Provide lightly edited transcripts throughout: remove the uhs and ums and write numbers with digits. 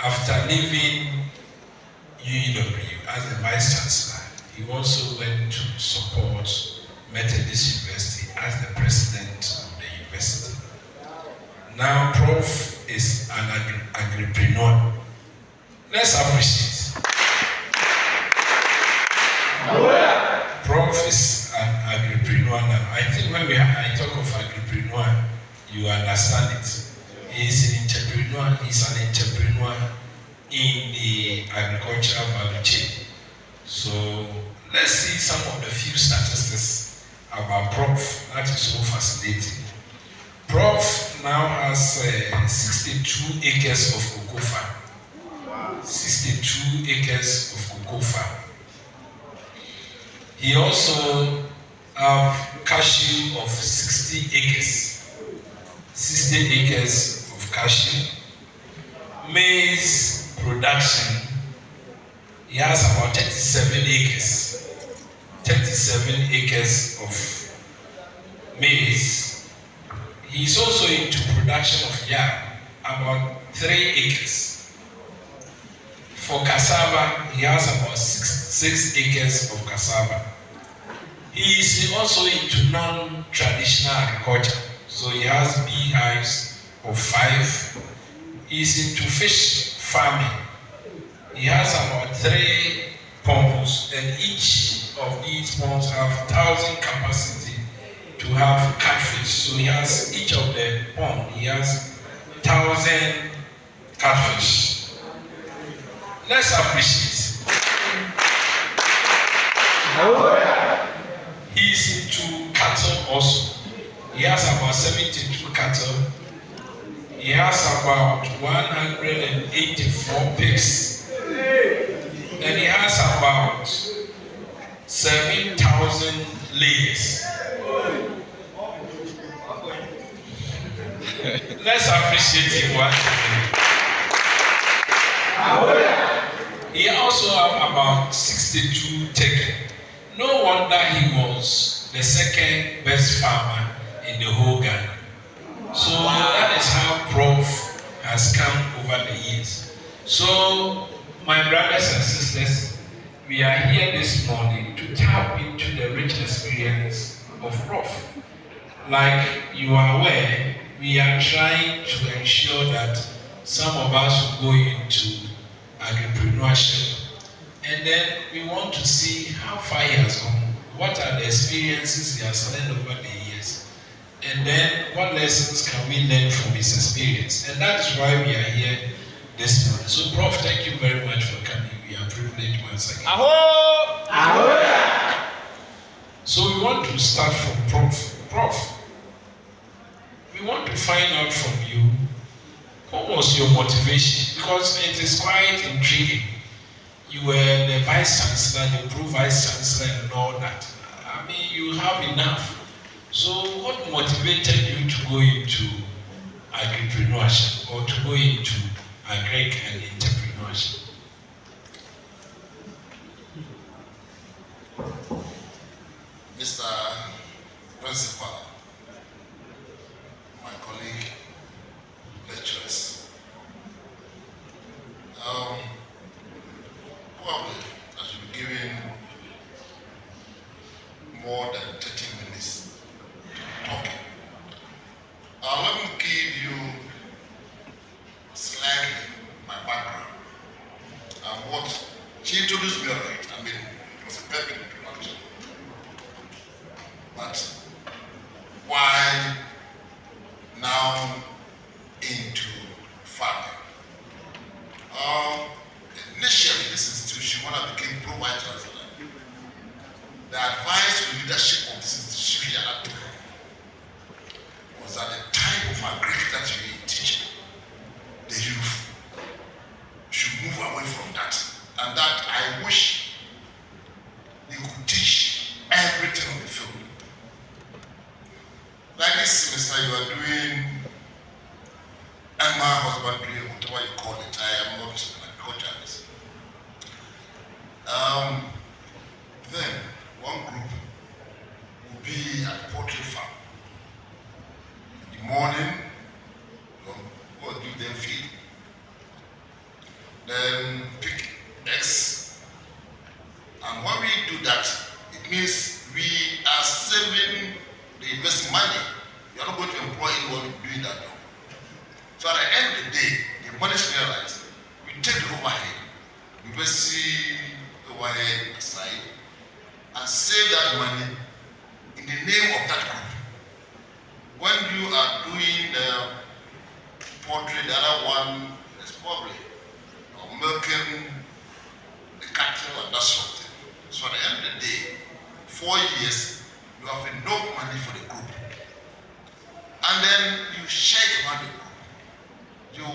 after leaving UEW as the Vice Chancellor, he also went to support Methodist University as the President of the university. Now, Prof is an agripreneur. Let's appreciate. Prof is an agripreneur now. I think when I talk of agripreneur, you understand it. He's an entrepreneur. He's an entrepreneur in the agricultural value chain. So let's see some of the few statistics about Prof. That is so fascinating. Prof now has 62 acres of cocoa farm. 62 acres of cocoa farm. He also have cashew of 60 acres. 60 acres of cashew. Maize production, he has about 37 acres. 37 acres of maize. He's also into production of yam, about 3 acres. For cassava, he has about 6 acres of cassava. He is also into non-traditional agriculture. So he has beehives of 5. He is into fish farming. He has about 3 ponds, and each of these ponds have 1,000 capacity to have catfish. So he has each of the pond, he has 1,000 catfish. Let's appreciate. He is into cattle also. He has about 72 cattle. He has about 184 pigs. And he has about 7,000 layers. Let's appreciate him once again. He also have about 62 turkey. No wonder he was the second best farmer in the whole Ghana. So that is how Prof has come over the years. So my brothers and sisters, we are here this morning to tap into the rich experience of Prof. Like you are aware, we are trying to ensure that some of us will go into entrepreneurship, and then we want to see how far he has gone, what are the experiences he has learned over the years, and then what lessons can we learn from his experience. And that is why we are here this morning. So Prof, thank you very much for coming. We are privileged once again. Aho! Aho! So we want to start from Prof. Prof, we want to find out from you, what was your motivation? Because it is quite intriguing. You were the Vice Chancellor, the Pro Vice Chancellor and all that. I mean, you have enough. So what motivated you to go into agripreneurship or to go into agric and entrepreneurship? Mr. Principal, my colleague, lecturers, probably I should be given more than 30 minutes talking. Let me give you slightly my background and what she introduced me already. I mean, it was a perfect introduction. But why now into farming? Initially, this institution, when I became Pro Vice Chancellor, the advice to leadership of this institution was that the type of agriculture that we teach the youth should move away from that, and that I wish they could teach everything on the field. Like this semester, you are doing animal husbandry, whatever you call it. I am not an agriculturalist. Then one group will be at the poultry farm. In the morning, we'll give them feed. then pick X. And when we do that, it means we are saving the investment money. We are not going to employ anyone doing that job. So at the end of the day, the money is realized. We take the overhead, we will see the overhead aside, and save that money in the name of that group. When you are doing the poultry, the other one is probably milking the cattle and that sort of thing. So at the end of the day, 4 years, you have enough money for the group. And then you share the money. If you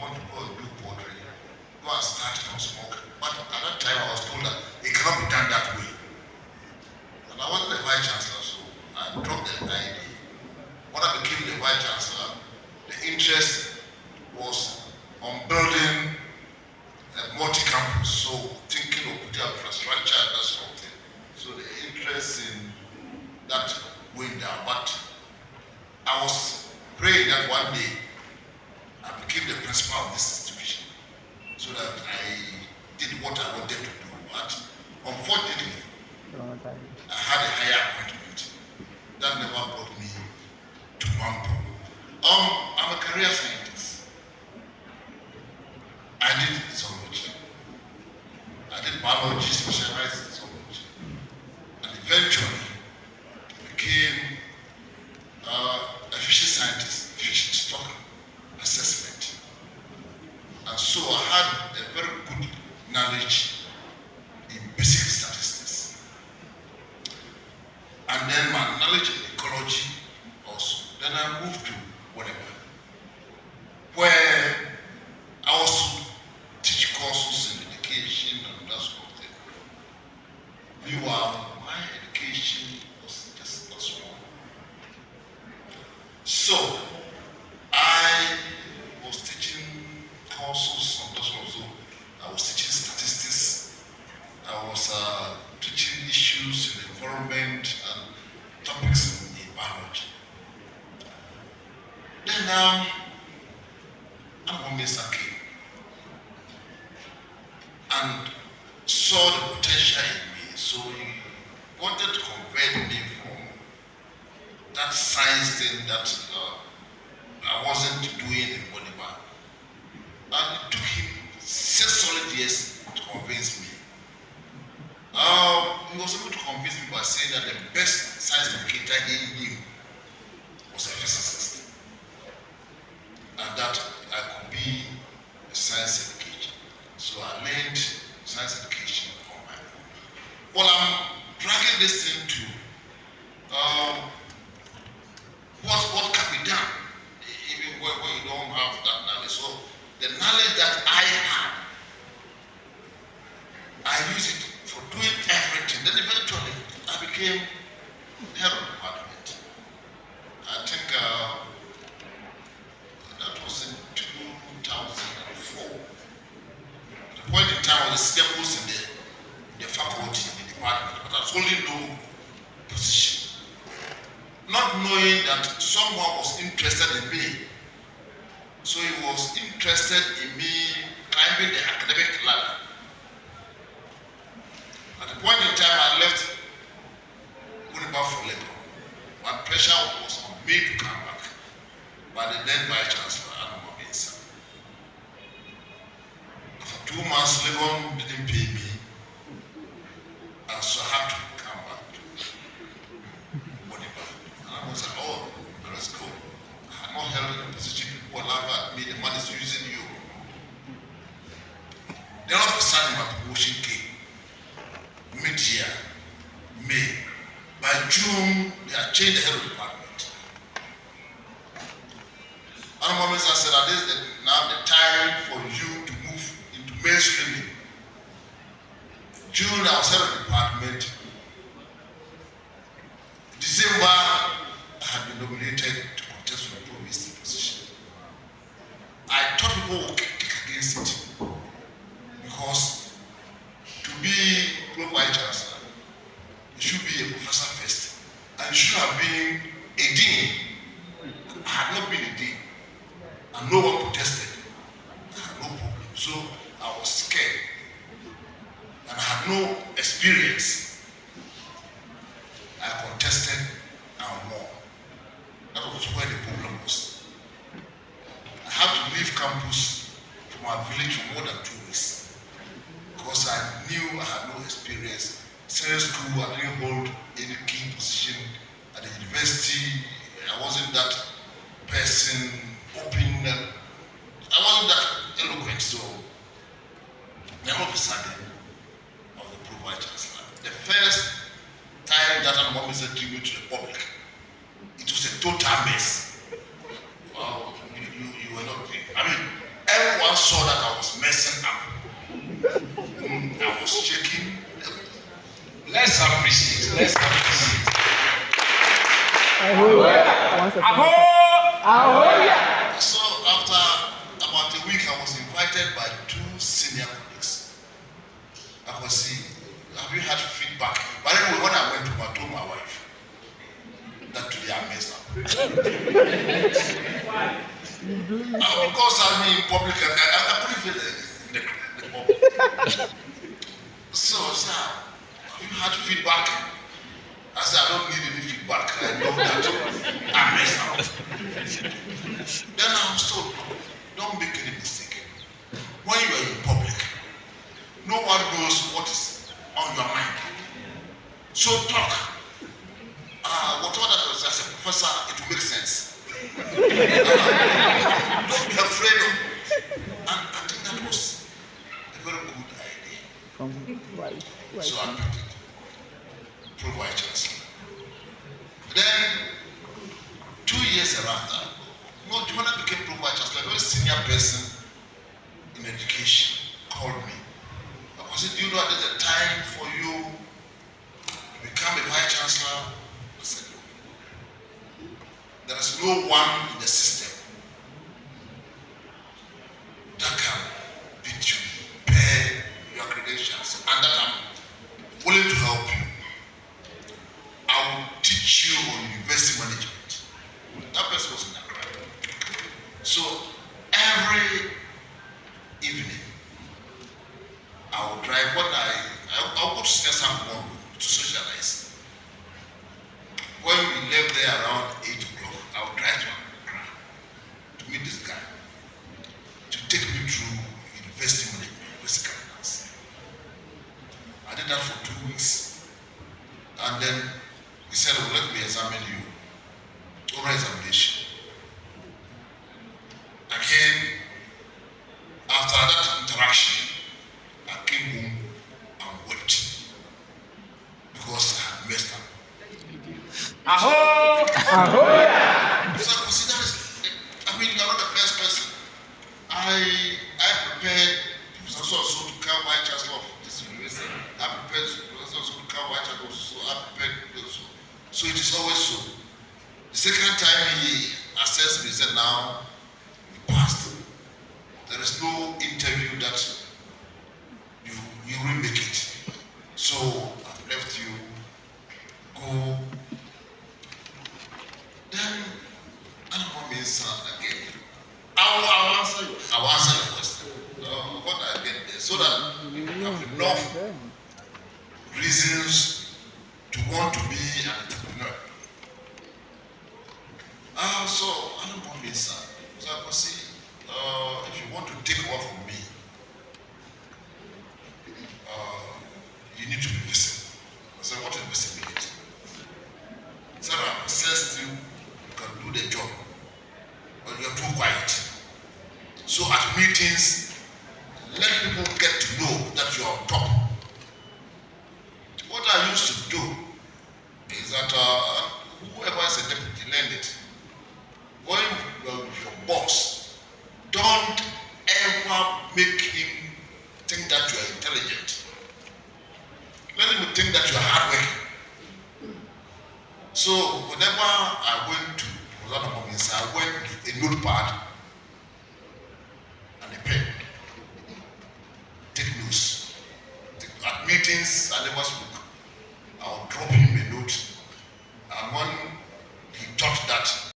want to go and do poultry, go and start from smoke. But at that time, I was told that it cannot be done that way. And I wasn't the Vice Chancellor, so I dropped the idea. When I became the Vice Chancellor, the interest was on building a multi-campus, so thinking of putting up infrastructure and that sort of thing. So the interest in that went down. But I was praying that one day I became the principal of this institution, so that I did what I wanted to do. But unfortunately, I had a higher appointment that never brought me to Wampo. I'm a career scientist. I did zoology. I did biology, specialized in zoology. And eventually became a fishery scientist, fishery stock assessment. And so I had a very good knowledge in basic statistics. And then my knowledge in ecology also. Then I moved to whatever, where I also teach courses in education and that sort of thing. Meanwhile, my education was just not small. So I was teaching courses on that sort of thing. I was teaching statistics. I was teaching issues in the environment and topics in biology. Then Mr. came and saw the potential in me, so he wanted to convert me from that science thing that I wasn't doing in Boniba. And it took him 6 solid years to convince me. He was able to convince me by saying that the best science educator he knew was a physicist, and that I could be a science educator. So I learned science education on my own. Well, I'm dragging this thing to what can be done, even where you don't have that knowledge. So the knowledge that I had, I use it for doing everything. Then eventually I became head of department. I think that was in 2004. At the point in time, I was senior post in the faculty, in the department, but I was holding no position. Not knowing that someone was interested in me. So he was interested in me climbing the academic ladder. At the point in time I left Uniba for labor, my pressure was on me to come back by the then Vice Chancellor, Asabere. After 2 months, Legon didn't pay me, and so I had to come back to Uniba. And I was like, oh, let's go. I had not held in a position, people laugh at me, the man is using you. Then all of a sudden my promotion came. Mid-year, May. By June, they had changed the head of the department. And I said, this is now the time for you to move into mainstreaming. June, I was head of the department. December, I had been nominated to contest for the provost position. I thought people would kick against it, because to be Vice Chancellor, you should be a professor first, and you should have been a dean. I had not been a dean, and no one protested. I had no problem. So I no experience. I contested and more. That was where the problem was. I had to leave campus from our village for more than 2 weeks because I knew I had no experience. Senior school, I didn't hold any key position at the university. I wasn't that person, open. I wasn't that eloquent. So, then all of a sudden, I was the Prof Chancellor. The first time that I'm always attributed to the public, it was a total mess. Wow, you were not there. I mean, everyone saw that I was messing up. I was shaking. Let's appreciate. Let's appreciate. So after about a week, I was invited by 2 senior colleagues. I was saying, have you had feedback? But anyway, when I went home, I told my wife that today I messed up. Because I'm in public, I couldn't feel the public. So, sir, have you had feedback? I said, I don't need any feedback. I know that I messed up. Then I was told, don't make any mistake. When you are in public, no one knows what is on your mind. So talk. Whatever that was, as a professor, it will make sense. Don't be afraid of it. And I think that was a very good idea. So I picked it. Prof Chancellor. Then 2 years thereafter, when I became Prof Chancellor, a very senior person in education called me. I said, do you know there's a time for you to become a Vice Chancellor? I said, no. There is no one in the system that can beat you, pay your credentials, and that I'm willing to help you. I will teach you on university management. That person was in Accra. So every evening, I will drive. I'll go to senior sample to socialize. When we left there around 8 o'clock, I will drive to Accra to meet this guy to take me through university management, university governance. I did that for 2 weeks, and then he said, well, let me examine you. Oral examination. Again, after that interaction, I came home and wept because I had messed up. So I consider this, I mean, you're not the first person. I prepared Professor so to come Vice Chancellor of this university. I prepared Professor so to come Vice Chancellor, so I prepared so. So it is always so. The second time he assessed me, he said, now you passed. There is no interview that you will make it. So I've left you. Go. Then I don't want me again. I'll answer your question. What I get there, so that you have enough reasons to want to be an entrepreneur. So I don't want me So I can see, if you want to take over from me, you need to be visible. I said, what is visibility? So I assessed you can do the job, but you're too quiet. So at meetings, let people get to know that you're on top. What I used to do is that whoever is a deputy, lend it. When you're with your boss, don't ever make him think that you are intelligent. Let him think that you are hardworking. So whenever I went to I went with a notepad and a pen. Take notes. At meetings, I never